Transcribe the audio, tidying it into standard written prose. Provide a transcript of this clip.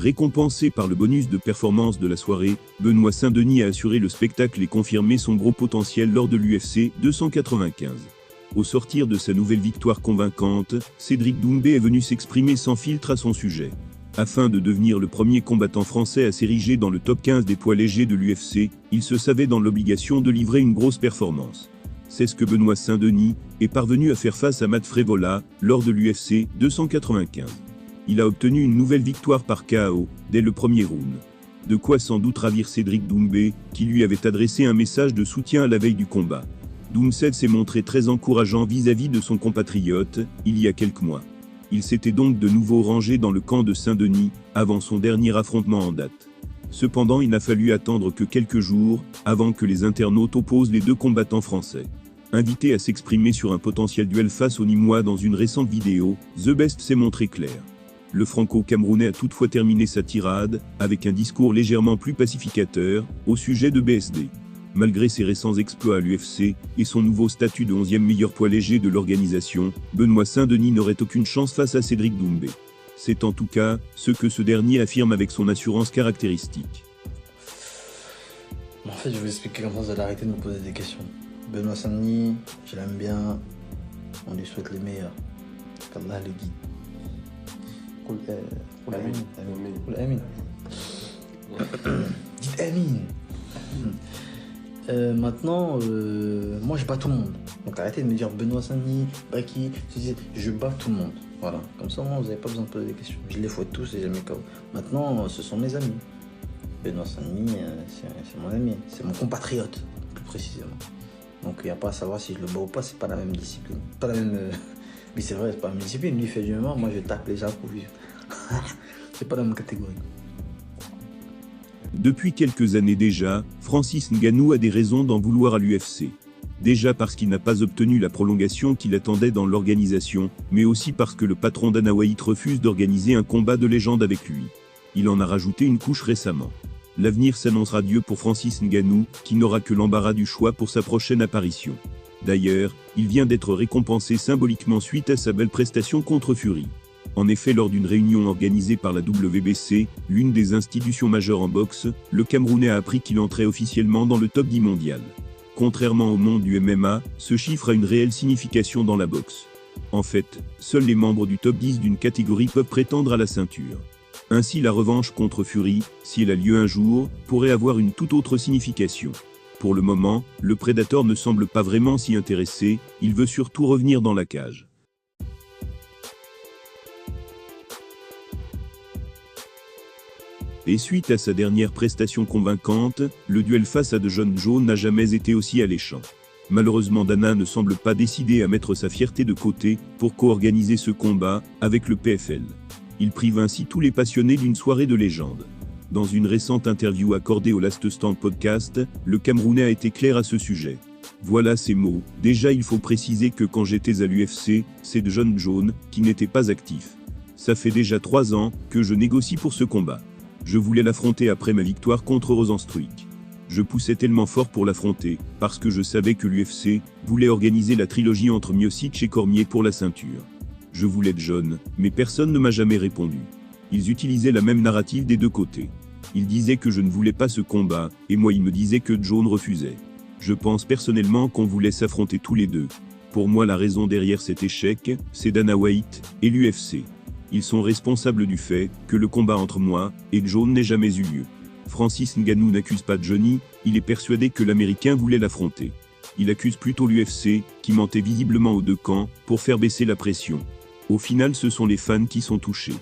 Récompensé par le bonus de performance de la soirée, Benoît Saint-Denis a assuré le spectacle et confirmé son gros potentiel lors de l'UFC 295. Au sortir de sa nouvelle victoire convaincante, Cédric Doumbé est venu s'exprimer sans filtre à son sujet. Afin de devenir le premier combattant français à s'ériger dans le top 15 des poids légers de l'UFC, il se savait dans l'obligation de livrer une grosse performance. C'est ce que Benoît Saint-Denis est parvenu à faire face à Matt Frevola lors de l'UFC 295. Il a obtenu une nouvelle victoire par KO dès le premier round. De quoi sans doute ravir Cédric Doumbé, qui lui avait adressé un message de soutien à la veille du combat. Doumbé s'est montré très encourageant vis-à-vis de son compatriote, il y a quelques mois. Il s'était donc de nouveau rangé dans le camp de Saint-Denis, avant son dernier affrontement en date. Cependant, il n'a fallu attendre que quelques jours, avant que les internautes opposent les deux combattants français. Invité à s'exprimer sur un potentiel duel face au Nîmois dans une récente vidéo, The Best s'est montré clair. Le franco-camerounais a toutefois terminé sa tirade, avec un discours légèrement plus pacificateur, au sujet de BSD. Malgré ses récents exploits à l'UFC, et son nouveau statut de 11e meilleur poids léger de l'organisation, Benoît Saint-Denis n'aurait aucune chance face à Cédric Doumbé. C'est en tout cas ce que ce dernier affirme avec son assurance caractéristique. En fait, je vais vous expliquer comment vous allez arrêter de me poser des questions. Benoît Saint-Denis, je l'aime bien, on lui souhaite le meilleur. Qu'Allah le guide. Amin. Dites Amin. Maintenant, moi je bats tout le monde. Donc arrêtez de me dire Benoît Saint-Denis, Baki, je bats tout le monde. Voilà, comme ça moi vous n'avez pas besoin de poser des questions. Je les fouette tous et je les mets KO. Maintenant, ce sont mes amis. Benoît Saint-Denis, c'est mon ami, c'est mon compatriote, plus précisément. Donc il n'y a pas à savoir si je le bats ou pas, c'est pas la même discipline. Pas la même. Mais c'est vrai, c'est pas la même discipline. Lui il fait du MMA, moi je tape les gens pour vivre. C'est pas la même catégorie. Depuis quelques années déjà, Francis Ngannou a des raisons d'en vouloir à l'UFC. Déjà parce qu'il n'a pas obtenu la prolongation qu'il attendait dans l'organisation, mais aussi parce que le patron Dana White refuse d'organiser un combat de légende avec lui. Il en a rajouté une couche récemment. L'avenir s'annonce radieux pour Francis Ngannou, qui n'aura que l'embarras du choix pour sa prochaine apparition. D'ailleurs, il vient d'être récompensé symboliquement suite à sa belle prestation contre Fury. En effet, lors d'une réunion organisée par la WBC, l'une des institutions majeures en boxe, le Camerounais a appris qu'il entrait officiellement dans le top 10 mondial. Contrairement au monde du MMA, ce chiffre a une réelle signification dans la boxe. En fait, seuls les membres du top 10 d'une catégorie peuvent prétendre à la ceinture. Ainsi, la revanche contre Fury, si elle a lieu un jour, pourrait avoir une toute autre signification. Pour le moment, le prédateur ne semble pas vraiment s'y intéresser, il veut surtout revenir dans la cage. Et suite à sa dernière prestation convaincante, le duel face à John Jones n'a jamais été aussi alléchant. Malheureusement, Dana ne semble pas décidé à mettre sa fierté de côté pour co-organiser ce combat avec le PFL. Il prive ainsi tous les passionnés d'une soirée de légende. Dans une récente interview accordée au Last Stand Podcast, le Camerounais a été clair à ce sujet. Voilà ses mots. Déjà, il faut préciser que quand j'étais à l'UFC, c'est John Jones qui n'était pas actif. Ça fait déjà 3 ans que je négocie pour ce combat. Je voulais l'affronter après ma victoire contre Rozenstruik. Je poussais tellement fort pour l'affronter, parce que je savais que l'UFC voulait organiser la trilogie entre Miocic et Cormier pour la ceinture. Je voulais John, mais personne ne m'a jamais répondu. Ils utilisaient la même narrative des deux côtés. Ils disaient que je ne voulais pas ce combat, et moi ils me disaient que John refusait. Je pense personnellement qu'on voulait s'affronter tous les deux. Pour moi la raison derrière cet échec, c'est Dana White et l'UFC. Ils sont responsables du fait que le combat entre moi et John n'ait jamais eu lieu. Francis Ngannou n'accuse pas Johnny, il est persuadé que l'Américain voulait l'affronter. Il accuse plutôt l'UFC, qui mentait visiblement aux deux camps, pour faire baisser la pression. Au final, ce sont les fans qui sont touchés.